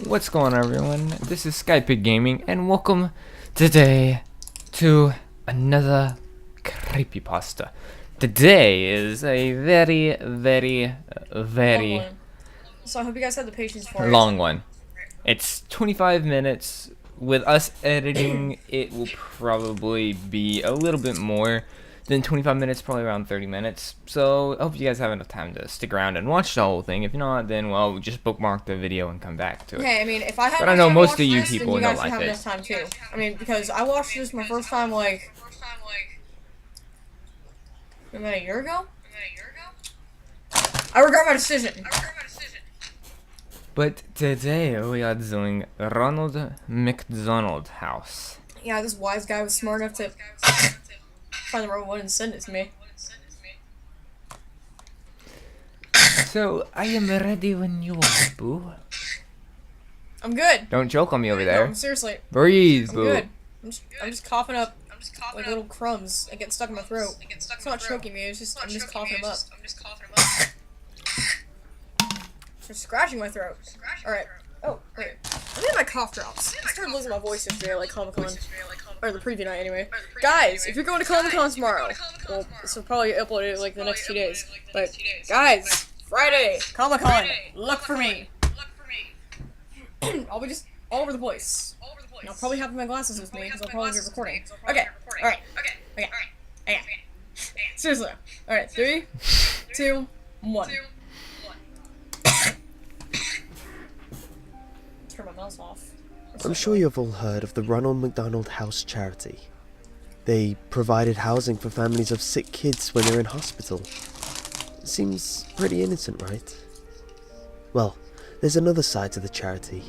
What's going on, everyone? This is SkyPig Gaming, and welcome today to another Creepypasta. Today is a very So I hope you guys had the patience for it. long one. It's 25 minutes. With us editing, it will probably be a little bit more than 25 minutes, probably around 30 minutes. So I hope you guys have enough time to stick around and watch the whole thing. If not, then well, just bookmark the video and come back to it. Hey, I mean, if I had But I know most of you this, people then don't you guys like should have this. enough time too. I mean, because I watched this my first time like about a year ago. I regret my decision. But today we are doing Ronald Mcdanald house. Yeah, this wise guy was smart enough to find the right one and send it to me. So I am ready when you are, boo. I'm good. Don't choke on me over No, there. I'm seriously. Breathe, I'm boo. good. I'm just coughing up like little crumbs and getting stuck in my throat. It's not choking me. It's just I'm just coughing them up. Just scratching my throat. All right. Oh, wait. I need my cough drops. I started losing my voice yesterday, like Comic-Con. Or the preview night, anyway. Guys, if you're going to Comic-Con tomorrow, well, this will probably upload it like the next 2 days. But, guys, Friday, Comic-Con, look for me. I'll be just all over the place. And I'll probably have my glasses with me because I'll probably be recording. Okay, alright. Okay. Seriously. Alright, 3, 2, 1. Turn my mouse off. I'm sure you've all heard of the Ronald McDonald House charity. They provided housing for families of sick kids when they're in hospital. Seems pretty innocent, right? Well, there's another side to the charity.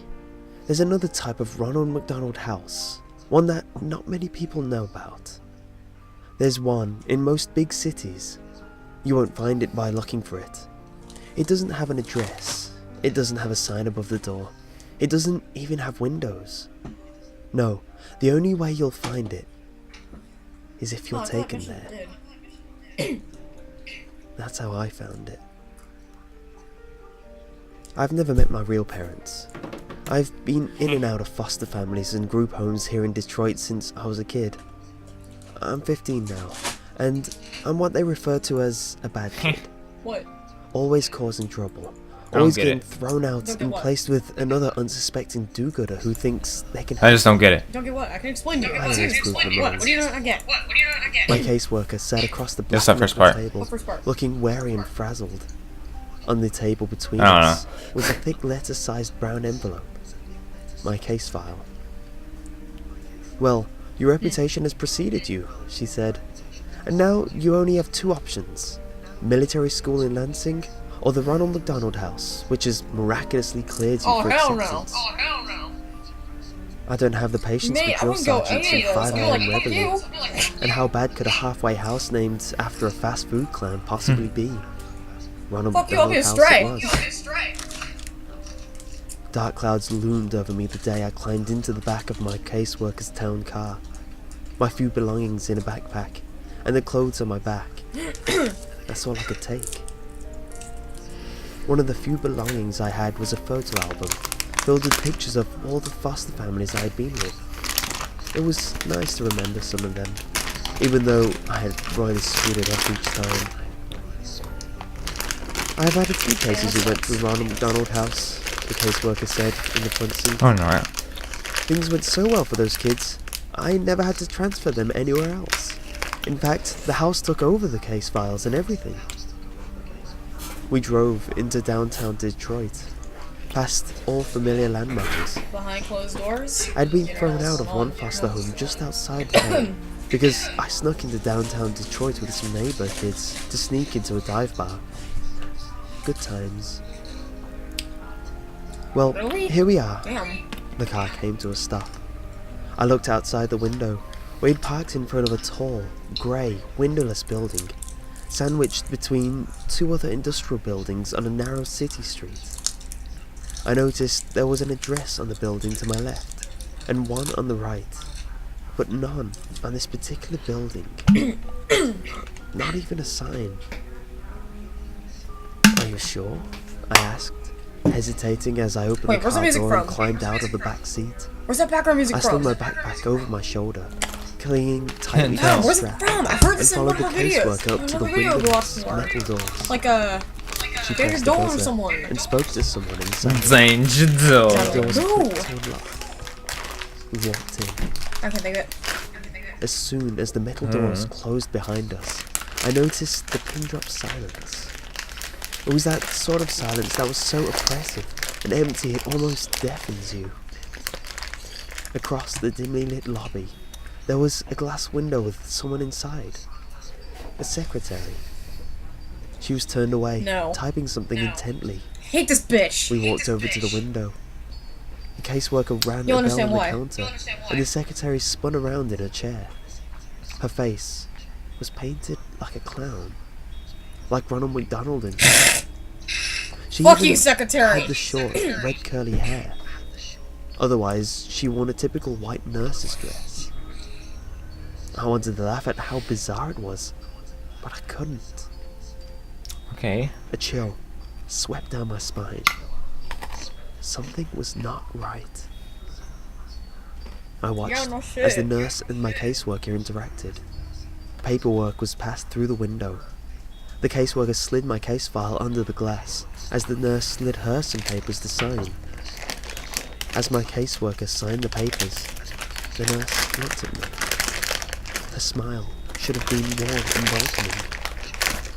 There's another type of Ronald McDonald House, one that not many people know about. There's one in most big cities. You won't find it by looking for it. It doesn't have an address. It doesn't have a sign above the door. It doesn't even have windows. No, the only way you'll find it is if you're taken there. That's how I found it. I've never met my real parents. I've been in and out of foster families and group homes here in Detroit since I was a kid. I'm 15 now, and I'm what they refer to as a bad kid. What? Always causing trouble. don't Always get getting it. thrown out Don't get and what? placed with another unsuspecting do-gooder who thinks they can I just don't get it. Don't get what? I can explain to you. I know it's proof of What do you not get? My caseworker sat across the Just that bottom first of the part. table, What first part? looking wary and frazzled. On the table between I don't us was a thick letter-sized brown envelope. My case file. Well, your reputation has preceded you, she said. And now you only have 2 options. Military school in Lansing, or the Ronald McDonald House, which has miraculously cleared you Oh, for hell no. acceptance. I don't have the patience Mate, for I drill wouldn't go sergeants any and of those. I'd be 5 a.m. like, fuck reveille. you. And how bad could a halfway house named after a fast food clan possibly be? Ronald Fuck you, I'll be a McDonald House it stray. was. Dark clouds loomed over me the day I climbed into the back of my caseworker's town car. My few belongings in a backpack, and the clothes on my back. That's all I could take. One of the few belongings I had was a photo album, filled with pictures of all the foster families I had been with. It was nice to remember some of them, even though I had royally screwed it up each time. I've had a few cases who went to the Ronald McDonald House, the caseworker said in the front seat. Oh no. Things went so well for those kids, I never had to transfer them anywhere else. In fact, the house took over the case files and everything. We drove into downtown Detroit, past all familiar landmarks. Behind closed doors. I'd been thrown out of one foster home just outside town because I snuck into downtown Detroit with some neighbor kids to sneak into a dive bar. Good times. Well, Really? here we are. Damn. The car came to a stop. I looked outside the window. We'd parked in front of a tall, grey, windowless building, sandwiched between 2 other industrial buildings on a narrow city street. I noticed there was an address on the building to my left, and one on the right, but none on this particular building. Not even a sign. Are you sure? I asked. Hesitating as I opened Wait, the where's the car music door and from? climbed out of the back seat. Where's that background music I from? slung my backpack over my shoulder, clinging tightly to No, the where's it strap, from? I've heard and this in followed one the of her videos. caseworker up to the Another video windowless before. metal doors. Like She get your pressed the door or buzzer someone. and spoke to someone inside. Danger The door. doors No. clicked to unlock. We walked in. I can't think of it. As soon as the metal doors closed behind us, I noticed the pin-drop silence. It was that sort of silence that was so oppressive and empty it almost deafens you. Across the dimly lit lobby, there was a glass window with someone inside. A secretary. She was turned away, No. typing something intently. Hate this bitch. We walked over to the window. The caseworker rang You'll a bell on understand the why. counter, and the secretary spun around in her chair. Her face was painted like a clown, like Ronald McDonald. And she Fuck even you, secretary. had the short, red curly hair. Otherwise, she wore a typical white nurse's dress. I wanted to laugh at how bizarre it was, but I couldn't. Okay. A chill swept down my spine. Something was not right. I watched no as the shit. nurse and my caseworker interacted. Paperwork was passed through the window. The caseworker slid my case file under the glass as the nurse slid her some papers to sign. As my caseworker signed the papers, the nurse looked at me. Her smile should have been warm and welcoming,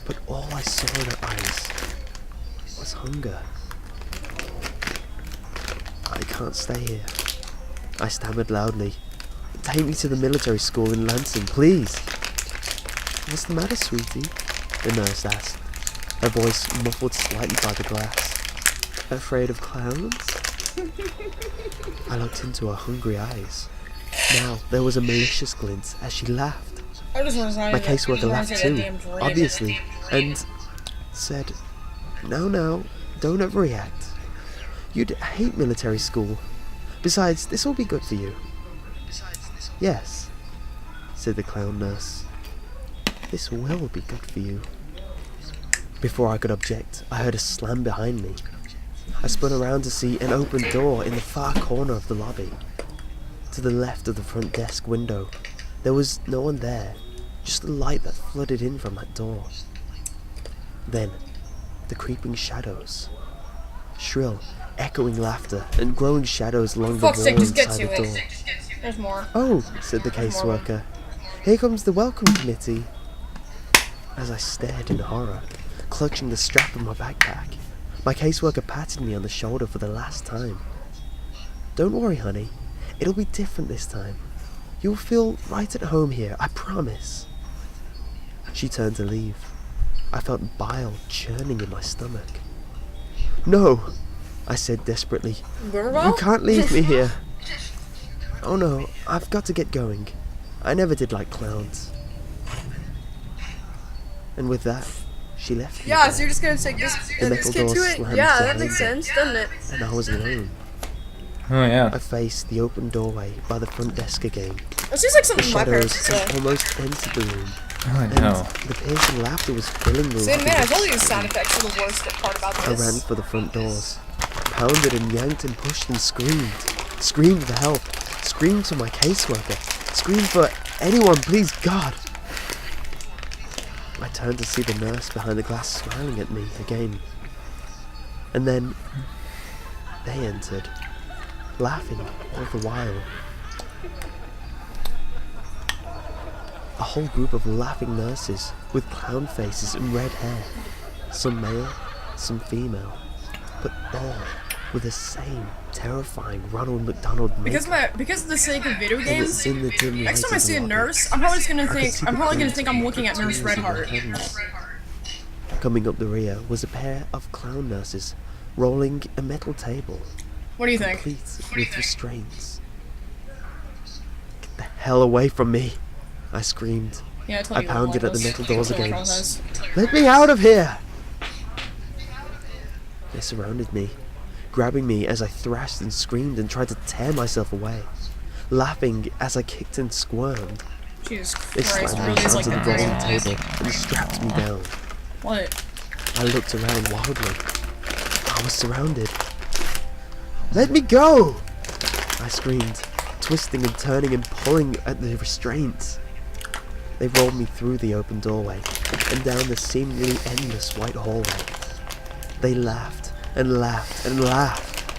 but all I saw in her eyes was hunger. I can't stay here, I stammered loudly. Take me to the military school in Lansing, please. What's the matter, sweetie? The nurse asked, her voice muffled slightly by the glass. Afraid of clowns? I looked into her hungry eyes. Now there was a malicious glint as she laughed. I just want to sign My it. caseworker I just laughed wanna too, say that damn drink. obviously, and said, No, don't overreact. You'd hate military school. Besides, this will be good for you. Yes, said the clown nurse. This will be good for you. Before I could object, I heard a slam behind me. I spun around to see an open door in the far corner of the lobby. To the left of the front desk window, there was no one there, just the light that flooded in from that door. Then, the creeping shadows. Shrill, echoing laughter and growing shadows along the wall Fuck's sake, just get inside to the door. it. There's more. Oh, said the caseworker. Here comes the welcome committee. As I stared in horror, clutching the strap of my backpack, my caseworker patted me on the shoulder for the last time. Don't worry, honey. It'll be different this time. You'll feel right at home here, I promise. She turned to leave. I felt bile churning in my stomach. No, I said desperately. You can't leave me here. Oh no, I've got to get going. I never did like clowns. And with that, she left me Yeah, there, so you're just gonna take this The this metal kid door to it? slammed Yeah, that behind makes her. sense, doesn't it? and I was alone. Oh yeah. I faced the open doorway by the front desk again. It seems like The something my parents shadows would had say. almost entered the room, Oh and no. the piercing laughter was filling the See, lobby man, I with told you the sound screams. effects are the worst part about I ran this. for the front doors, pounded and yanked and pushed and screamed. Screamed for help. Screamed for my caseworker. Screamed for anyone, please, God. I turned to see the nurse behind the glass smiling at me again. And then they entered, laughing all the while. A whole group of laughing nurses with clown faces and red hair. Some male, some female, but all with the same terrifying Ronald McDonald makeup. Because of the sake of video They were games, in the dim next light time I of the see a lobby. nurse, I'm probably just gonna I could see the glint I'm looking at of Nurse tears in their Redheart. hands. Coming up the rear was a pair of clown nurses rolling a metal table, What do you think? complete with restraints. Get the hell away from me! I screamed. Yeah, I told I you. pounded at the metal doors That's what again. traumatized. Let me out of here! They surrounded me, grabbing me as I thrashed and screamed and tried to tear myself away, laughing as I kicked and squirmed. Jesus They Christ, slammed me really is like onto the the rolling dream. table and strapped me down. What? I looked around wildly. I I was surrounded. "Let me go!" I screamed, twisting and turning and pulling at the restraints. They rolled me through the open doorway and down the seemingly endless white hallway. They laughed and laughed and laughed.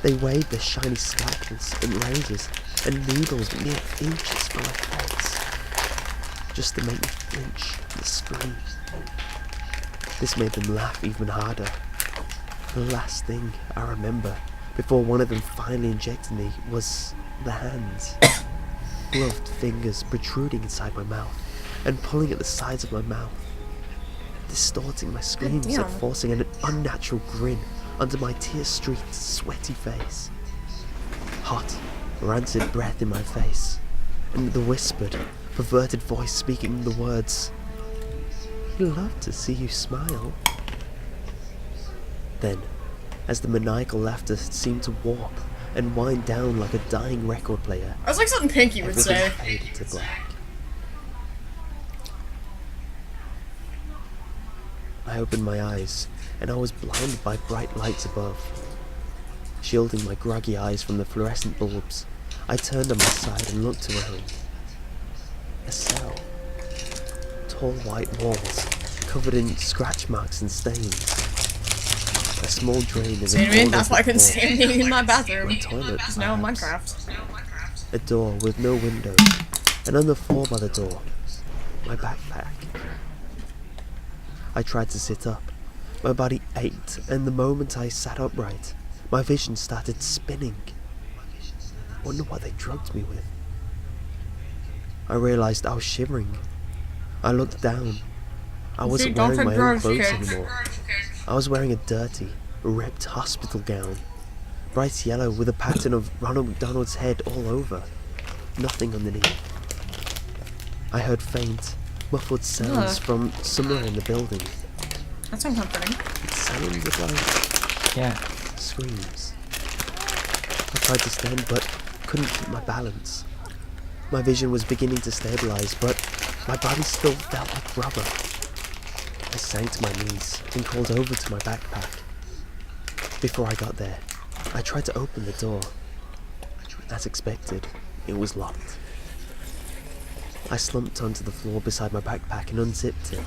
They waved their shiny scalpels and razors and needles mere inches from my face, just to make me flinch and scream. This made them laugh even harder. The last thing I remember before one of them finally injected me was the hands. Gloved fingers protruding inside my mouth and pulling at the sides of my mouth, distorting my screams and forcing an unnatural grin under my tear-streaked, sweaty face. Hot, rancid breath in my face, and the whispered, perverted voice speaking the words, "We love to see you smile." Then, as the maniacal laughter seemed to warp and wind down like a dying record player, I was like something Pinky would say. everything faded to black. I opened my eyes, and I was blinded by bright lights above. Shielding my groggy eyes from the fluorescent bulbs, I turned on my side and looked around. A cell. Tall white walls, covered in scratch marks and stains. A small drain in the corner That's of why I the couldn't floor. stand being in my bathroom. My toilet, Because now in perhaps. Minecraft. A door with no windows, and on the floor by the door, my backpack. I tried to sit up. My body ached, and the moment I sat upright, my vision started spinning. Wonder what they drugged me with. I realized I was shivering. I looked down. I wasn't don't wearing take my own drugs, clothes kids. anymore. I was wearing a dirty, ripped hospital gown, bright yellow with a pattern of Ronald McDonald's head all over. Nothing underneath. I heard faint, muffled sounds from somewhere in the building. That's uncomforting. It sounded like Yeah. screams. I tried to stand but couldn't keep my balance. My vision was beginning to stabilize, but my body still felt like rubber. I sank to my knees and crawled over to my backpack. Before I got there, I tried to open the door. As expected, it was locked. I slumped onto the floor beside my backpack and unzipped it.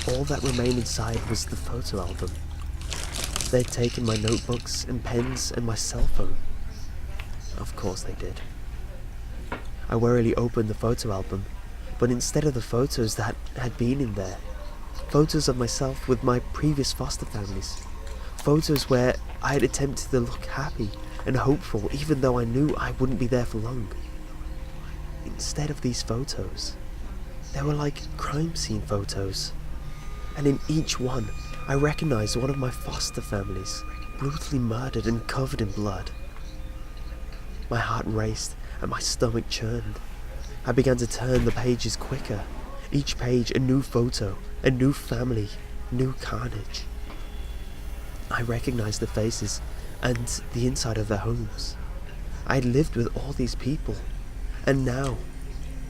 All that remained inside was the photo album. They'd taken my notebooks and pens and my cell phone. Of course they did. I warily opened the photo album, but instead of the photos that had been in there, photos of myself with my previous foster families. Photos where I had attempted to look happy and hopeful even though I knew I wouldn't be there for long. Instead of these photos, they were like crime scene photos. And in each one, I recognized one of my foster families, brutally murdered and covered in blood. My heart raced and my stomach churned. I began to turn the pages quicker. Each page a new photo, a new family, new carnage. I recognized the faces and the inside of their homes. I had lived with all these people, and now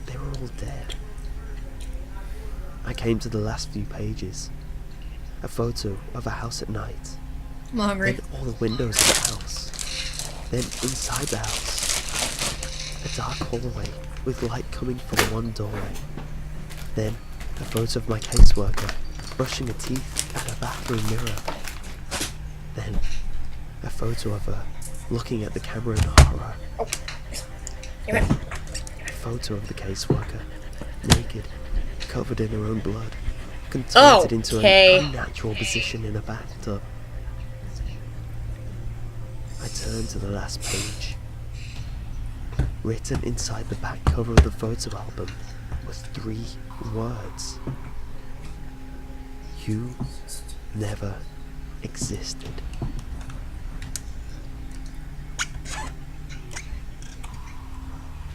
they were all dead. I came to the last few pages. A photo of a house at night. I'm hungry. Then all the windows of the house. Then inside the house, a dark hallway with light coming from one doorway. Then a photo of my caseworker brushing her teeth at a bathroom mirror. Then a photo of her looking at the camera in horror. Damn it. A photo of the caseworker, naked, covered in her own blood, contorted into an unnatural position in a bathtub. I turned to the last page. Written inside the back cover of the photo album were 3 words. You never existed.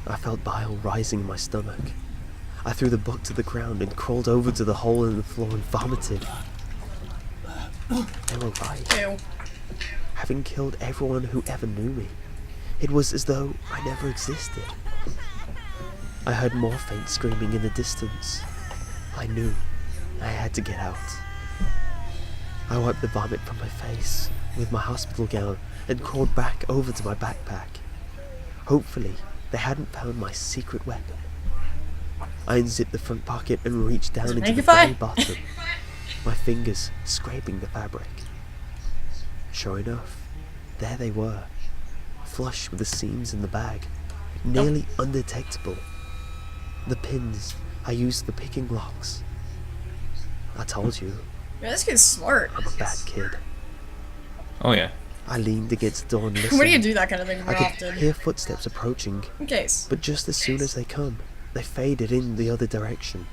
I felt bile rising in my stomach. I threw the book to the ground and crawled over to the hole in the floor and vomited. They were right. Ew. Having killed everyone who ever knew me, it was as though I never existed. I heard more faint screaming in the distance. I knew I had to get out. I wiped the vomit from my face with my hospital gown and crawled back over to my backpack. Hopefully, they hadn't found my secret weapon. I unzipped the front pocket and reached down into the very bottom, my fingers scraping the fabric. Sure enough, there they were, flush with the seams in the bag, nearly undetectable. The pins I used for picking locks. I told you, Yeah, this kid's smart. I'm a bad kid. Oh yeah. I leaned against the door and listened. Where do you do that kind of thing more I could often? hear footsteps approaching, In case. but just as soon as they come, they faded in the other direction.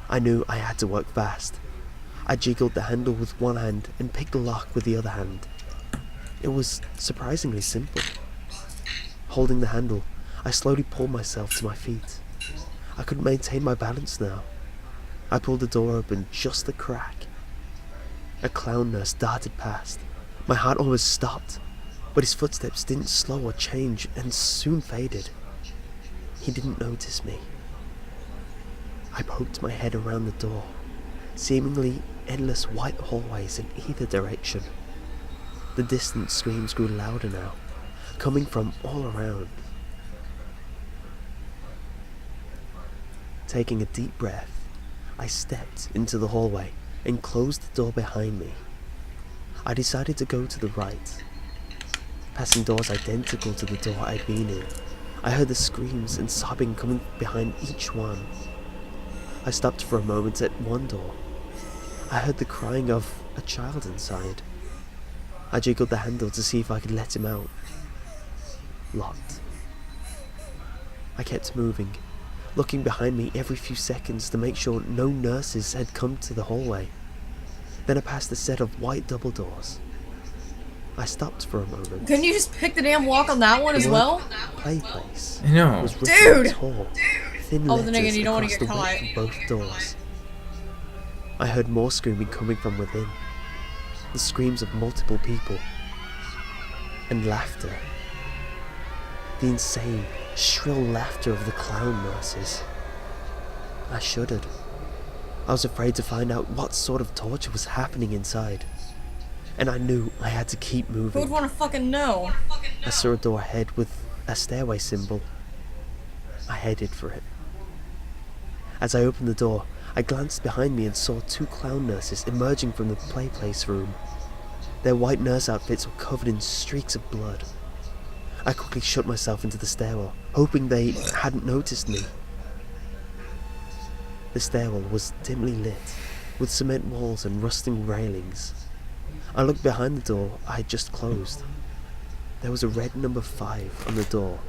I knew I had to work fast. I jiggled the handle with one hand and picked the lock with the other hand. It was surprisingly simple. Holding the handle, I slowly pulled myself to my feet. I could maintain my balance now. I pulled the door open just a crack. A clown nurse darted past. My heart almost stopped, but his footsteps didn't slow or change and soon faded. He didn't notice me. I poked my head around the door, seemingly endless white hallways in either direction. The distant screams grew louder now, coming from all around. Taking a deep breath, I stepped into the hallway and closed the door behind me. I decided to go to the right. Passing doors identical to the door I'd been in, I heard the screams and sobbing coming behind each one. I stopped for a moment at one door. I heard the crying of a child inside. I jiggled the handle to see if I could let him out. Locked. I kept moving, looking behind me every few seconds to make sure no nurses had come to the hallway. Then I passed a set of white double doors. I stopped for a moment. Couldn't you just pick the damn lock on that one as well? Play place. I know. Was written Dude! tall, thin Oh, letters then again, you don't wanna across get the width caught. of both doors. I heard more screaming coming from within. The screams of multiple people. And laughter. The insane, shrill laughter of the clown nurses. I shuddered. I was afraid to find out what sort of torture was happening inside. And I knew I had to keep Who would moving. want to fucking know? I saw a door ahead with a stairway symbol. I headed for it. As I opened the door, I glanced behind me and saw two clown nurses emerging from the play place room. Their white nurse outfits were covered in streaks of blood. I quickly shut myself into the stairwell, hoping they hadn't noticed me. The stairwell was dimly lit, with cement walls and rusting railings. I looked behind the door I had just closed. There was a red number 5 on the door,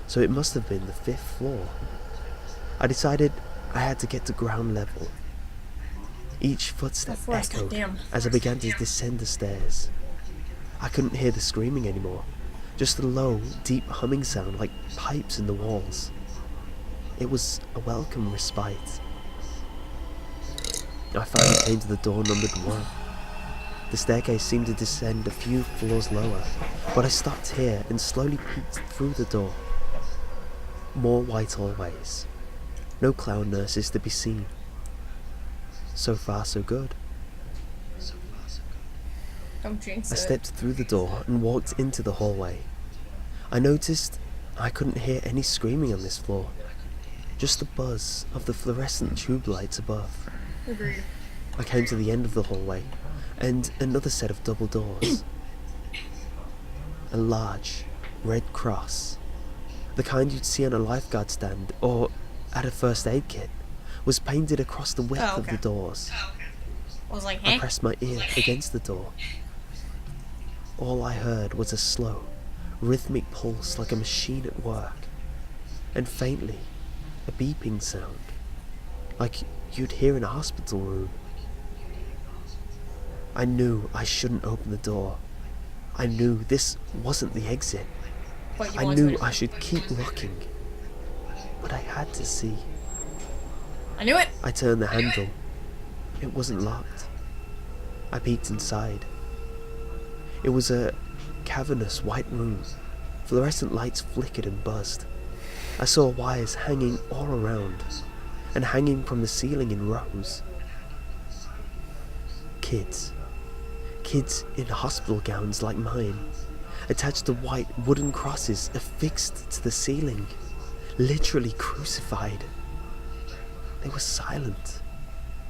so it must have been the 5th floor. I decided I had to get to ground level. Each footstep echoed goddamn. as I began to descend the stairs. I couldn't hear the screaming anymore, just a low, deep humming sound like pipes in the walls. It was a welcome respite. I finally came to the door numbered 1. The staircase seemed to descend a few floors lower, but I stopped here and slowly peeked through the door. More white hallways. No clown nurses to be seen. So far, so good. Don't jinx I it. stepped through the door and walked into the hallway. I noticed I couldn't hear any screaming on this floor, just the buzz of the fluorescent tube lights above. Agreed. I came to the end of the hallway, and another set of double doors. A large, red cross, the kind you'd see on a lifeguard stand or at a first aid kit, was painted across the width of the doors. I was like, I huh? pressed my ear against the door. All I heard was a slow, rhythmic pulse like a machine at work, and faintly, a beeping sound, like you'd hear in a hospital room. I knew I shouldn't open the door. I knew this wasn't the exit. But you I wanted knew to- I should keep looking, but I had to see. I knew it! I turned the handle. It wasn't locked. I peeked inside. It was a cavernous white room. Fluorescent lights flickered and buzzed. I saw wires hanging all around, and hanging from the ceiling in rows. Kids, Kids in hospital gowns like mine, attached to white wooden crosses affixed to the ceiling, literally crucified. They were silent,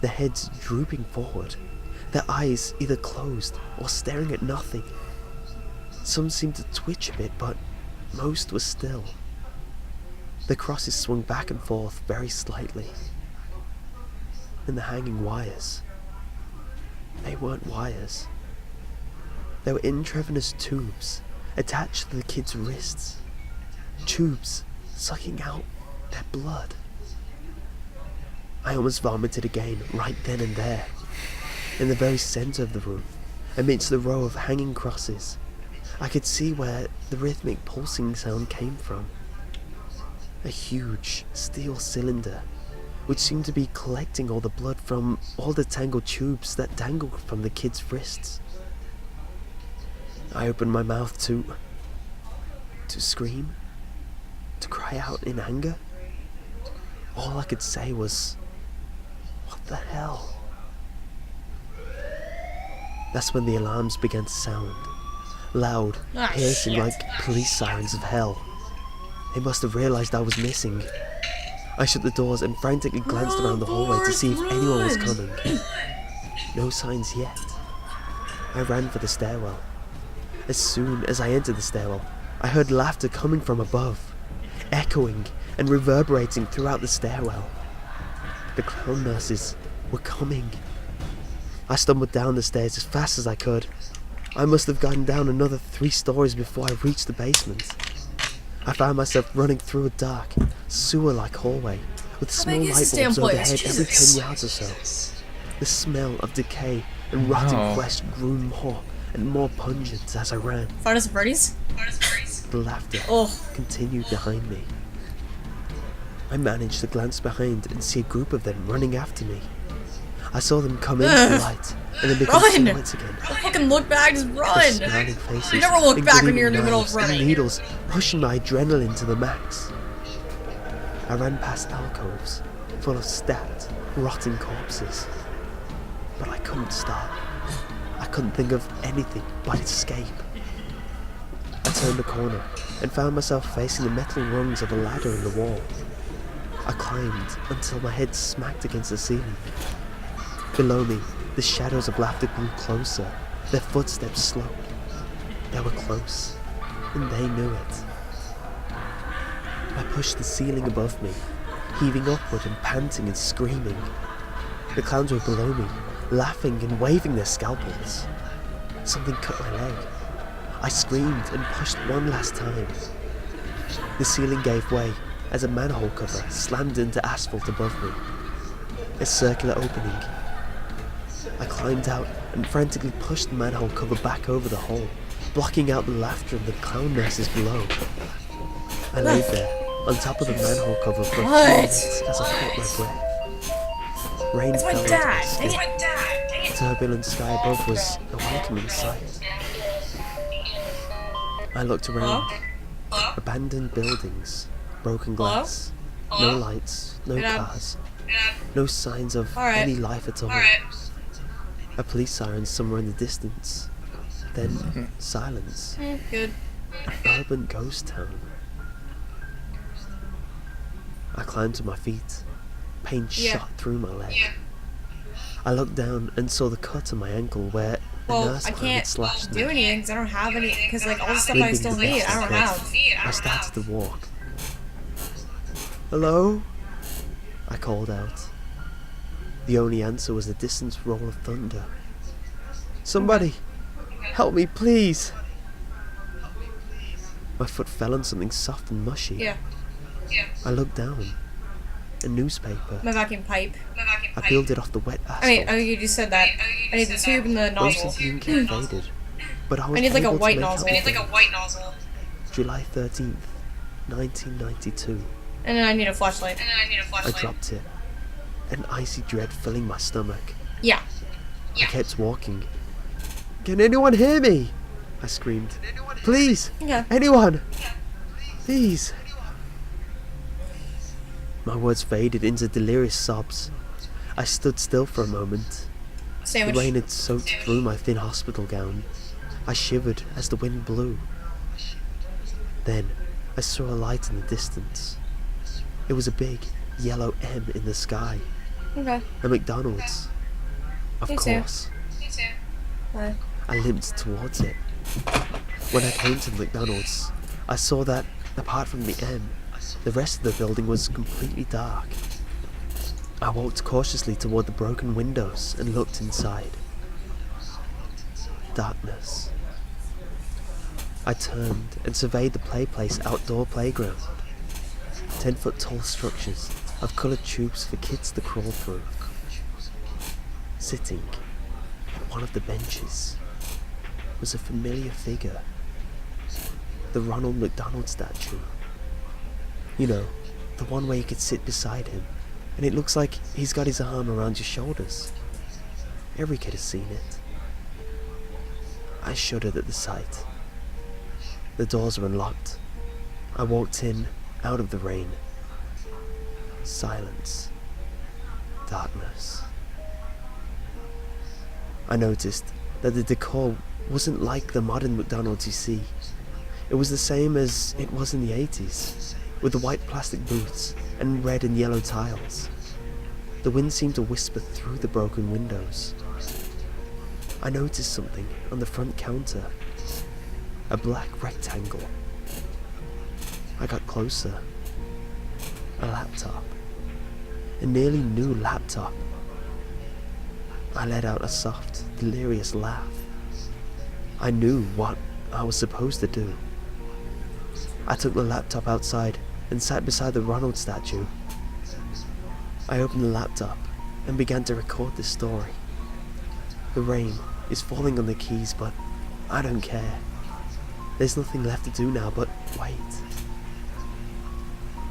their heads drooping forward, their eyes either closed or staring at nothing. Some seemed to twitch a bit, but most were still. The crosses swung back and forth very slightly. And the hanging wires, they weren't wires. They were intravenous tubes attached to the kids' wrists. Tubes sucking out their blood. I almost vomited again right then and there. In the very centre of the room, amidst the row of hanging crosses, I could see where the rhythmic pulsing sound came from. A huge steel cylinder, which seemed to be collecting all the blood from all the tangled tubes that dangled from the kids' wrists. I opened my mouth to scream, to cry out in anger. All I could say was, "What the hell?" That's when the alarms began to sound, loud, piercing shit. like police sirens of hell. They must have realised I was missing. I shut the doors and frantically glanced around the hallway to see if anyone was coming. No signs yet. I ran for the stairwell. As soon as I entered the stairwell, I heard laughter coming from above, echoing and reverberating throughout the stairwell. The clown nurses were coming. I stumbled down the stairs as fast as I could. I must have gotten down another 3 stories before I reached the basement. I found myself running through a dark, sewer-like hallway with small big is light this damn bulbs place? overhead every Jesus. 10 yards or so. The smell of decay and rotting Wow. flesh grew more and more pungent as I ran. Find us at Freddy's? The laughter Oh. continued behind me. I managed to glance behind and see a group of them running after me. I saw them come into the light and then become Run! silhouettes again. Don't fucking look back, just Their run! smiling faces You never look and back when you're in the gleaming middle of knives and running. needles pushing my adrenaline to the max. I ran past alcoves full of stacked, rotting corpses. But I couldn't stop. I couldn't think of anything but escape. I turned a corner and found myself facing the metal rungs of a ladder in the wall. I climbed until my head smacked against the ceiling. Below me, the shadows of laughter grew closer. Their footsteps slowed. They were close, and they knew it. I pushed the ceiling above me, heaving upward and panting and screaming. The clowns were below me, laughing and waving their scalpels. Something cut my leg. I screamed and pushed one last time. The ceiling gave way as a manhole cover slammed into asphalt above me. A circular opening. I climbed out and frantically pushed the manhole cover back over the hole, blocking out the laughter of the clown nurses below. I laid there, on top of the manhole cover for a few What? minutes as I caught my breath. Rain It's my fell dad! into my Dang skin. it! The turbulent sky above was a welcoming sight. I looked around. Abandoned buildings, broken glass, no lights, no Dad. cars, no signs of Alright. any life at all. A police siren somewhere in the distance. Then silence. Good. Urban ghost town. I climbed to my feet. Pain Yeah. shot through my leg. I looked down and saw the cut on my ankle where a Well, nurse I clown had can't slashed do me. anything because I don't have any. Because, like, all the stuff I Limping still the need, best I don't could. have. I started to walk. Hello? I called out. The only answer was the distant roll of thunder. Somebody! Help me, please! My foot fell on something soft and mushy. Yeah. I looked down. A newspaper. My vacuum pipe. I peeled it off the wet asphalt. I mean, oh, you just said that. I need the tube and the Most nozzle. of the ink had faded, but I was I need, like, a able to white make out nozzle. the I need, like, date. white nozzle. July 13th, 1992. And then I need a flashlight. I dropped it, an icy dread filling my stomach. Yeah. I kept walking. Can anyone hear me? I screamed. Please! Yeah. Anyone! Please! My words faded into delirious sobs. I stood still for a moment. The Sandwich. rain had soaked through my thin hospital gown. I shivered as the wind blew. Then, I saw a light in the distance. It was a big, yellow M in the sky. Okay. A McDonald's. Of Me too. course. Hi. I limped towards it. When I came to the McDonald's, I saw that, apart from the M, the rest of the building was completely dark. I walked cautiously toward the broken windows and looked inside. Darkness. I turned and surveyed the play place outdoor playground. 10-foot tall structures of coloured tubes for kids to crawl through. Sitting on one of the benches was a familiar figure. The Ronald McDonald statue. You know, the one where you could sit beside him, and it looks like he's got his arm around your shoulders. Every kid has seen it. I shuddered at the sight. The doors were unlocked. I walked in, out of the rain. Silence. Darkness. I noticed that the decor wasn't like the modern McDonald's you see. It was the same as it was in the 80s, with the white plastic booths and red and yellow tiles. The wind seemed to whisper through the broken windows. I noticed something on the front counter. A black rectangle. I got closer. A laptop. A nearly new laptop. I let out a soft, delirious laugh. I knew what I was supposed to do. I took the laptop outside and sat beside the Ronald statue. I opened the laptop and began to record this story. The rain is falling on the keys, but I don't care. There's nothing left to do now but wait.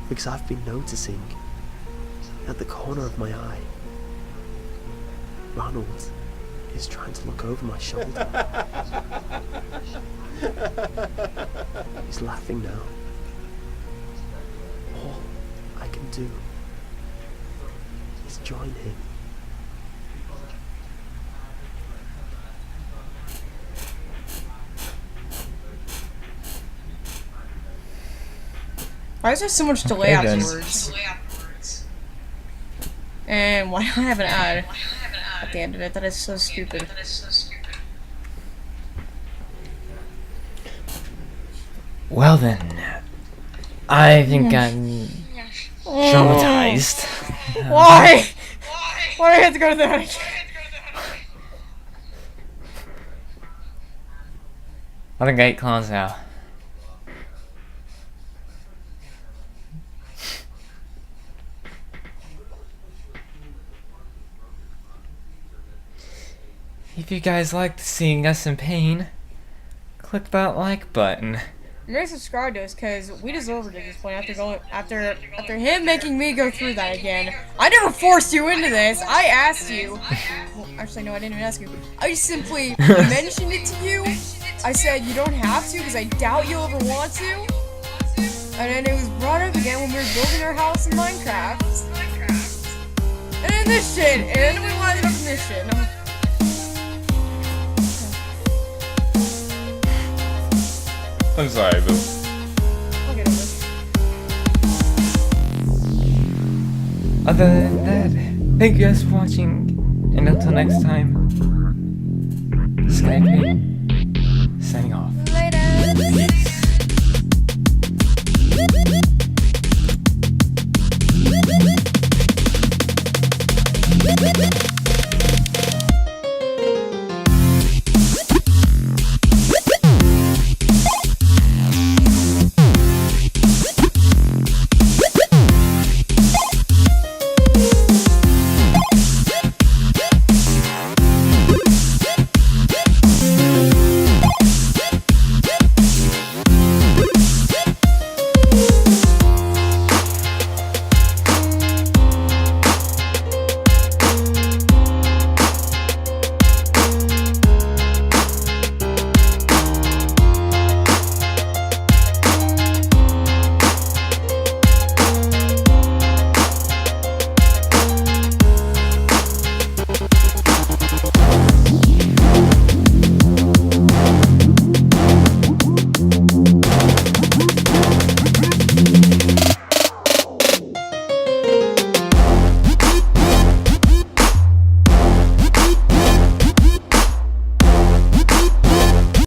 Because I've been noticing, at the corner of my eye, Ronald is trying to look over my shoulder. He's laughing now. All I can do is join him. Why is there so much delay Okay, then. afterwards? And why do I have an ad at the end of it? That is so stupid. Well then, I think I'm traumatized. Why? Why do I have to go to that again? I think I ate clowns now. If you guys liked seeing us in pain, click that like button. You're gonna subscribe to us because we deserve it at this point. After him making me go through that again. I never forced you into this. I asked you. Well, actually, no, I didn't even ask you. I just simply mentioned it to you. I said you don't have to because I doubt you'll ever want to. And then it was brought up again when we were building our house in Minecraft. And then this shit. And then we landed up in this shit. I'm sorry, Boo. I'll get over it. Other than that, thank you guys for watching, and until next time, SkyPig.